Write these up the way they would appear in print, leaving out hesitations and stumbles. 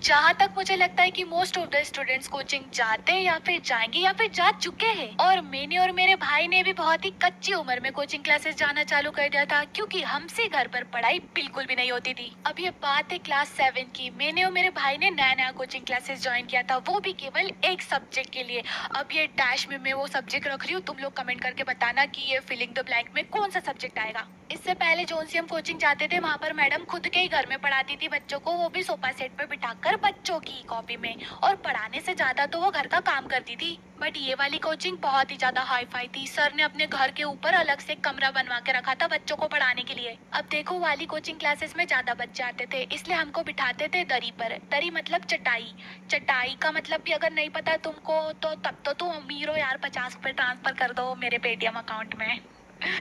जहाँ तक मुझे लगता है कि most of the students coaching जाते या फिर जाएंगे या फिर जा चुके हैं। और मैंने और मेरे भाई ने भी बहुत ही कच्ची उम्र में कोचिंग क्लासेस जाना चालू कर दिया था, क्योंकि हमसे घर पर पढ़ाई बिल्कुल भी नहीं होती थी। अब ये बात है क्लास 7 की। मैंने और मेरे भाई ने नया नया कोचिंग क्लासेस ज्वाइन किया था, वो भी केवल एक सब्जेक्ट के लिए। अब ये डैश में मैं वो सब्जेक्ट रख रही हूँ, तुम लोग कमेंट करके बताना कि ये फिलिंग द ब्लैंक में कौन सा सब्जेक्ट आएगा। इससे पहले जोन सी हम कोचिंग जाते थे, वहाँ पर मैडम खुद के ही घर में पढ़ाती थी बच्चों को, वो भी सोफा सेट पे बिठाकर बच्चों की कॉपी में। और पढ़ाने से ज्यादा तो वो घर का काम करती थी। बट ये वाली कोचिंग बहुत ही ज्यादा हाई फाई थी। सर ने अपने घर के ऊपर अलग से कमरा बनवा के रखा था बच्चों को पढ़ाने के लिए। अब देखो, वाली कोचिंग क्लासेस में ज्यादा बच्चे आते थे, इसलिए हमको बिठाते थे दरी पर। दरी मतलब चटाई। चटाई का मतलब भी अगर नहीं पता तुमको तो तब तो तुम अमीर हो यार, 50 रुपए ट्रांसफर कर दो मेरे पेटीएम अकाउंट में।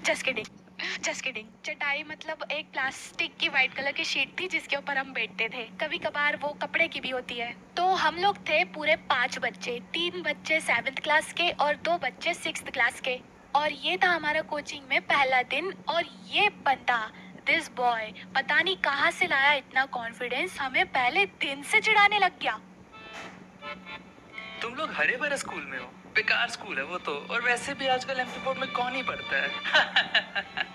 Just kidding, just kidding. चटाई मतलब एक प्लास्टिक की व्हाइट कलर की शीट थी जिसके ऊपर हम बैठते थे। कभी कभार वो कपड़े की भी होती है। तो हम लोग थे पूरे 5 बच्चे, 3 बच्चे 7th क्लास के और 2 बच्चे 6th क्लास के। और ये था हमारा कोचिंग में पहला दिन। और ये बंदा, दिस बॉय, पता नहीं कहाँ से लाया इतना कॉन्फिडेंस, हमें पहले दिन से चिढ़ाने लग गया। तुम लोग हरे भरे स्कूल में हो, बेकार स्कूल है वो तो। और वैसे भी आजकल एमपी बोर्ड में कौन ही पढ़ता है।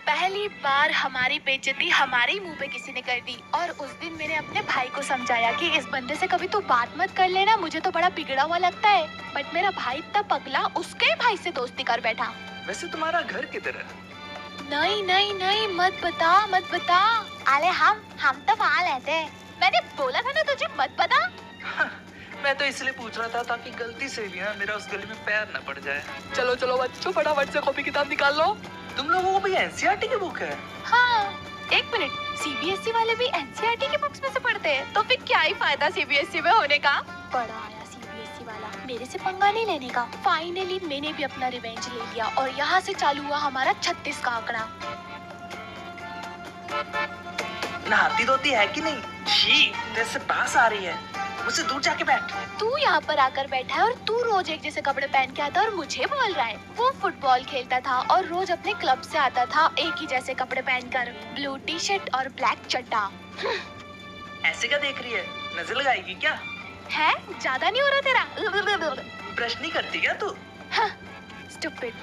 पहली बार हमारी बेइज्जती हमारे ही मुंह पे किसी ने कर दी। और उस दिन मैंने अपने भाई को समझाया कि इस बंदे से कभी तू बात मत कर लेना, मुझे तो बड़ा बिगड़ा हुआ लगता है। बट मेरा भाई इतना पगला, उसके भाई से दोस्ती कर बैठा। वैसे तुम्हारा घर किधर है? नहीं नहीं नहीं, मत बता मत बता। अरे हम तो वहाँ रहते हैं। मैंने बोला था ना तुझे मत बता। मैं तो इसलिए पूछ रहा था ताकि गलती से भी मेरा उस गली में पैर न पड़ जाए। चलो चलो बच्चों, फटाफट से कॉपी किताब निकाल लो। तुम लोगों को भी एनसीईआरटी की बुक है? हाँ, एक मिनट, सीबीएसई वाले भी एनसीईआरटी की बुक्स में से पढ़ते हैं, तो फिर क्या ही फायदा सीबीएसई में होने का। बड़ा आया सीबीएसई वाला, मेरे से पंगा नहीं लेने का। फाइनली मैंने भी अपना रिवेंज ले लिया और यहाँ से चालू हुआ हमारा 36 का आंकड़ा। नहाती धोती है कि नहीं? छी, तेरे से पास आ रही है, मुझसे दूर जाके बैठ। तू यहाँ पर आकर बैठा है और तू रोज एक जैसे कपड़े पहन के आता है और मुझे बोल रहा है। वो फुटबॉल खेलता था और रोज अपने क्लब से आता था एक ही जैसे कपड़े पहनकर, ब्लू टी शर्ट और ब्लैक चड्डा। ऐसे क्या देख रही है, नजर लगाएगी क्या? है, ज्यादा नहीं हो रहा तेरा? ब्रश नहीं करती क्या तू? स्टूपिड।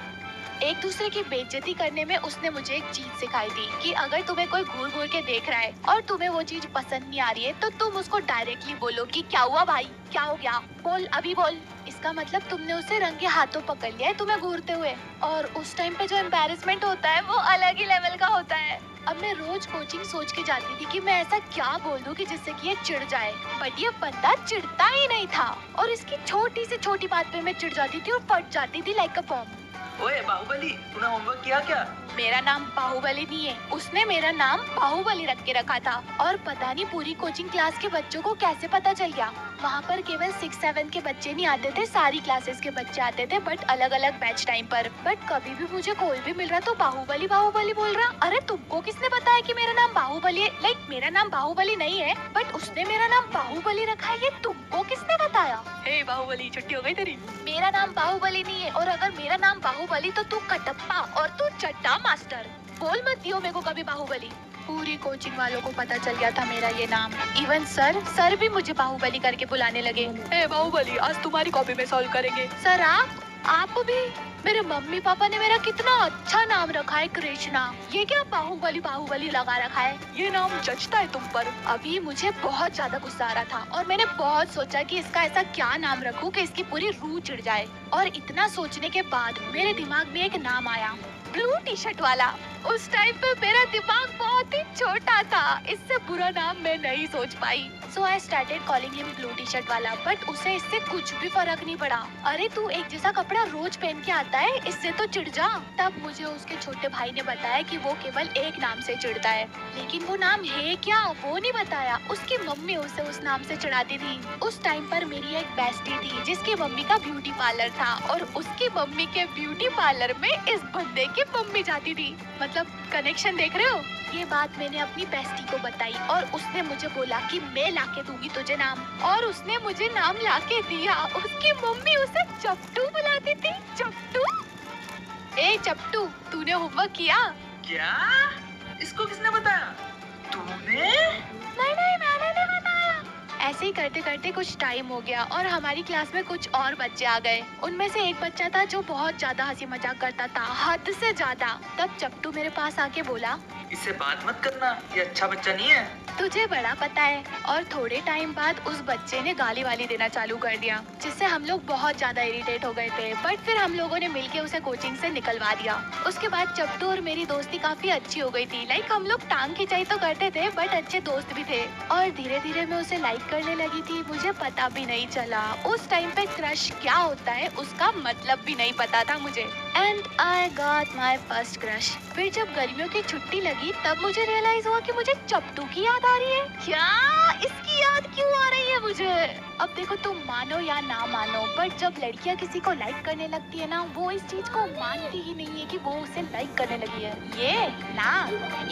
एक दूसरे की बेइज्जती करने में उसने मुझे एक चीज सिखाई थी कि अगर तुम्हें कोई घूर घूर के देख रहा है और तुम्हें वो चीज पसंद नहीं आ रही है तो तुम उसको डायरेक्टली बोलो कि क्या हुआ भाई, क्या हो गया, बोल अभी बोल। इसका मतलब तुमने उसे रंगे हाथों पकड़ लिया है तुम्हें घूरते हुए। और उस टाइम पे जो एम्बैरेसमेंट होता है वो अलग ही लेवल का होता है। अब मैं रोज कोचिंग सोच के जाती थी कि मैं ऐसा क्या बोल दूं कि जिससे कि ये चिढ़ जाए। बट ये बंदा चिढ़ता ही नहीं था और इसकी छोटी से छोटी बात पे मैं चिढ़ जाती थी और फट जाती थी लाइक अ बॉम्ब। ओए बाहुबली, तूने होमवर्क किया क्या? मेरा नाम बाहुबली नहीं है, उसने मेरा नाम बाहुबली रख के रखा था। और पता नहीं पूरी कोचिंग क्लास के बच्चों को कैसे पता चल गया। वहाँ पर केवल 6-7 के बच्चे नहीं आते थे, सारी क्लासेस के बच्चे आते थे, बट अलग अलग बैच टाइम पर। बट कभी भी मुझे कोई भी मिल रहा तो बाहुबली बाहुबली बोल रहा। अरे तुमको किसने बताया कि मेरा नाम बाहुबली है? लाइक मेरा नाम बाहुबली नहीं है, बट उसने मेरा नाम बाहुबली रखा है, ये तुमको किसने बताया? हे बाहुबली, छुट्टी हो गई तेरी? मेरा नाम बाहुबली नहीं है, और अगर मेरा नाम बाहुबली तो तू कटप्पा और तू चड्डा मास्टर। बोल मत दियो मेरे को कभी बाहुबली। पूरी कोचिंग वालों को पता चल गया था मेरा ये नाम। इवन सर भी मुझे बाहुबली करके बुलाने लगे। हे बाहुबली, आज तुम्हारी कॉपी में सॉल्व करेंगे। सर आप भी? मेरे मम्मी पापा ने मेरा कितना अच्छा नाम रखा है, कृष्णा। ये क्या बाहुबली बाहुबली लगा रखा है? ये नाम जचता है तुम पर। अभी मुझे बहुत ज्यादा गुस्सा आ रहा था और मैंने बहुत सोचा कि इसका ऐसा क्या नाम रखूं कि इसकी पूरी रूह चिढ़ जाए। और इतना सोचने के बाद मेरे दिमाग में एक नाम आया, ब्लू टी शर्ट वाला। उस टाइम पे मेरा दिमाग बहुत ही छोटा था, इससे बुरा नाम मैं नहीं सोच पाई। So I started calling him blue T shirt वाला, बट उसे इससे कुछ भी फर्क नहीं पड़ा। अरे तू एक जैसा कपड़ा रोज पहन के आता है, इससे तो चिढ़ जा। तब मुझे उसके छोटे भाई ने बताया कि वो केवल एक नाम से चिढ़ता है, लेकिन वो नाम है क्या वो नहीं बताया। उसकी मम्मी उसे उस नाम से चिढ़ाती थी। उस टाइम पर मेरी एक बेस्टी थी जिसकी मम्मी का ब्यूटी पार्लर था, और उसकी मम्मी के ब्यूटी पार्लर में इस बंदे की मम्मी जाती थी। मतलब कनेक्शन देख रहे हो? ये बात मैंने अपनी बेस्टी को बताई और उसने मुझे बोला कि मैं लाके दूंगी तुझे नाम, और उसने मुझे नाम लाके दिया। उसकी मम्मी उसे चपटू बुलाती थी, चपटू। ए चपटू, तूने होमवर्क किया? क्या? इसको किसने बताया? तूने? नहीं नहीं, मैंने नहीं बताया। ऐसे ही करते करते कुछ टाइम हो गया और हमारी क्लास में कुछ और बच्चे आ गए। उनमें से एक बच्चा था जो बहुत ज्यादा हंसी मजाक करता था, हद से ज्यादा। तब चप्टू मेरे पास आके बोला, इससे बात मत करना, ये अच्छा बच्चा नहीं है। तुझे बड़ा पता है। और थोड़े टाइम बाद उस बच्चे ने गाली वाली देना चालू कर दिया, जिससे हम लोग बहुत ज्यादा इरिटेट हो गए थे। बट फिर हम लोगों ने मिलके उसे कोचिंग से निकलवा दिया। उसके बाद चप्टू और मेरी दोस्ती काफी अच्छी हो गई थी। लाइक हम लोग टांग खिंचाई तो करते थे बट अच्छे दोस्त भी थे। और धीरे धीरे मैं उसे लाइक करने लगी थी। मुझे पता भी नहीं चला उस टाइम पे क्रश क्या होता है, उसका मतलब भी नहीं पता था मुझे। And I got my first crush. फिर जब गर्मियों की छुट्टी लगी तब मुझे रियलाइज हुआ कि मुझे चप्टू की याद आ रही है। क्या इसकी याद क्यों आ रही है मुझे? अब देखो तुम मानो या ना मानो, बट जब लड़कियां किसी को लाइक करने लगती है ना, वो इस चीज को मानती ही नहीं है कि वो उसे लाइक करने लगी है। ये ना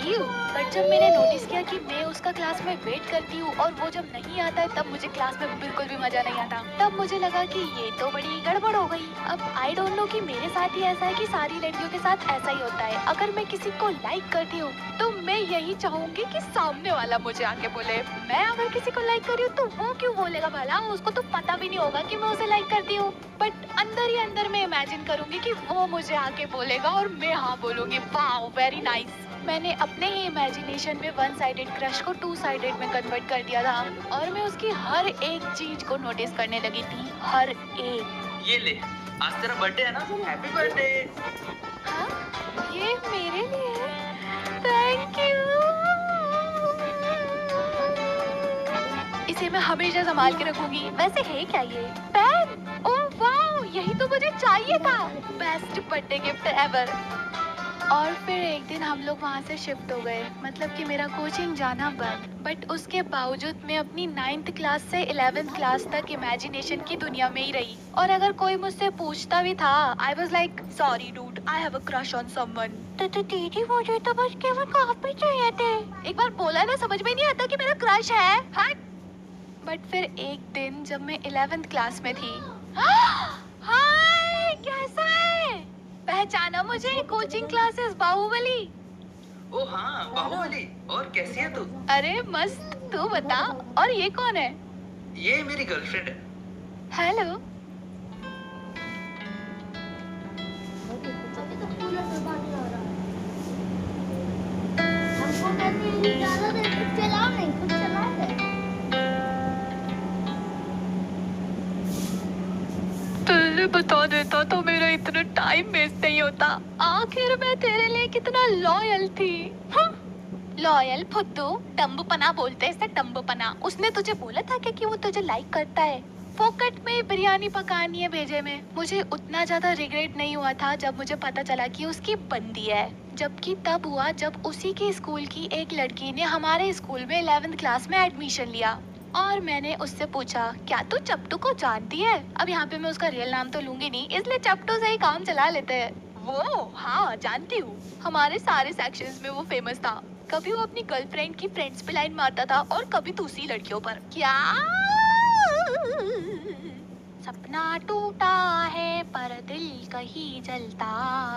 यू। बट जब मैंने नोटिस किया कि मैं उसका क्लास में वेट करती हूँ और वो जब नहीं आता है तब मुझे क्लास में बिल्कुल भी मजा नहीं आता। तब मुझे लगा कि ये तो बड़ी गड़बड़ हो गई। अब आई डोंट नो कि मेरे साथ ही ऐसा है कि सारी लड़कियों के साथ ऐसा ही होता है। अगर मैं किसी को लाइक करती हूँ तो मैं यही चाहूंगी कि सामने वाला मुझे आके बोले। मैं अगर किसी को लाइक कर रही हूँ तो वो क्यों बोलेगा भला? उसको तो पता भी नहीं होगा कि मैं उसे लाइक करती हूँ। बट अंदर ही अंदर मैं इमेजिन करूंगी कि वो मुझे आके बोलेगा और मैं हाँ बोलूंगी। Wow very nice. मैंने अपने ही इमेजिनेशन में वन साइडेड क्रश को टू साइडेड में कन्वर्ट कर दिया था और मैं उसकी हर एक चीज को नोटिस करने लगी थी, हर एक। ये ले, आज तेरा बर्थडे है ना, हैप्पी बर्थडे। हाँ, ये मेरे लिए। Thank you. इसे मैं हमेशा संभाल के रखूंगी। वैसे है क्या ये? पेन? ओह वाओ, यही तो मुझे चाहिए था। Best birthday gift ever. और फिर एक दिन हम लोग वहाँ से शिफ्ट हो गए, मतलब कि मेरा कोचिंग जाना बंद। बट उसके बावजूद मैं अपनी 9th क्लास से 11th क्लास तक इमेजिनेशन की दुनिया में ही रही। और अगर कोई मुझसे पूछता भी था, I was like, sorry dude, I have a crush on someone. तो दीदी मुझे तो बस केवल कॉपी चाहिए थे। एक बार बोला ना, समझ में नहीं आता कि मेरा क्रश है। हट। बट फिर एक दिन जब मैं 11th क्लास में थी, हाय कैसा है? पहचाना मुझे? Coaching classes Baahubali. ओ हाँ, बाहुबली। और कैसी है तू? अरे मस्त, तू बता। और ये कौन है? ये मेरी गर्लफ्रेंड है। हेलो। अभी तो कूलर में पानी आ रहा है। हमको कहते हैं ज्यादा देर कुछ चलाओ नहीं, कुछ चलाओ नहीं। पहले बता देता तो मेरा इतना टाइम वेस्ट नहीं होता। आखिर मैं तेरे लिए कितना लॉयल थी। लॉयल फुद्दू, डम्बपना बोलते हैं इसे, डम्बपना। उसने तुझे बोला था क्या कि वो तुझे लाइक करता है? फोकट में बिरयानी पकानी है भेजे में। मुझे उतना ज्यादा रिग्रेट नहीं हुआ था जब मुझे पता चला कि उसकी बंदी है, जबकि तब हुआ जब उसी के स्कूल की एक लड़की ने हमारे स्कूल में 11th क्लास में एडमिशन लिया। और मैंने उससे पूछा, क्या तू चप्टू को जानती है? अब यहाँ पे मैं उसका रियल नाम तो लूंगी नहीं, इसलिए चप्टू से ही काम चला लेते हैं। वो हाँ जानती हूँ, हमारे सारे सेक्शंस में वो फेमस था। कभी वो अपनी गर्लफ्रेंड की फ्रेंड्स पे लाइन मारता था और कभी दूसरी लड़कियों पर। क्या सपना टूटा है पर दिल कहीं जलता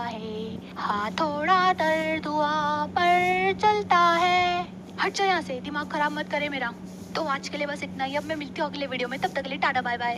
है, हाँ थोड़ा दर्द हुआ पर चलता है। हट जा यहाँ से, दिमाग खराब मत करे मेरा। तो आज के लिए बस इतना ही। अब मैं मिलती हूँ अगले वीडियो में, तब तक के लिए टाटा बाय बाय।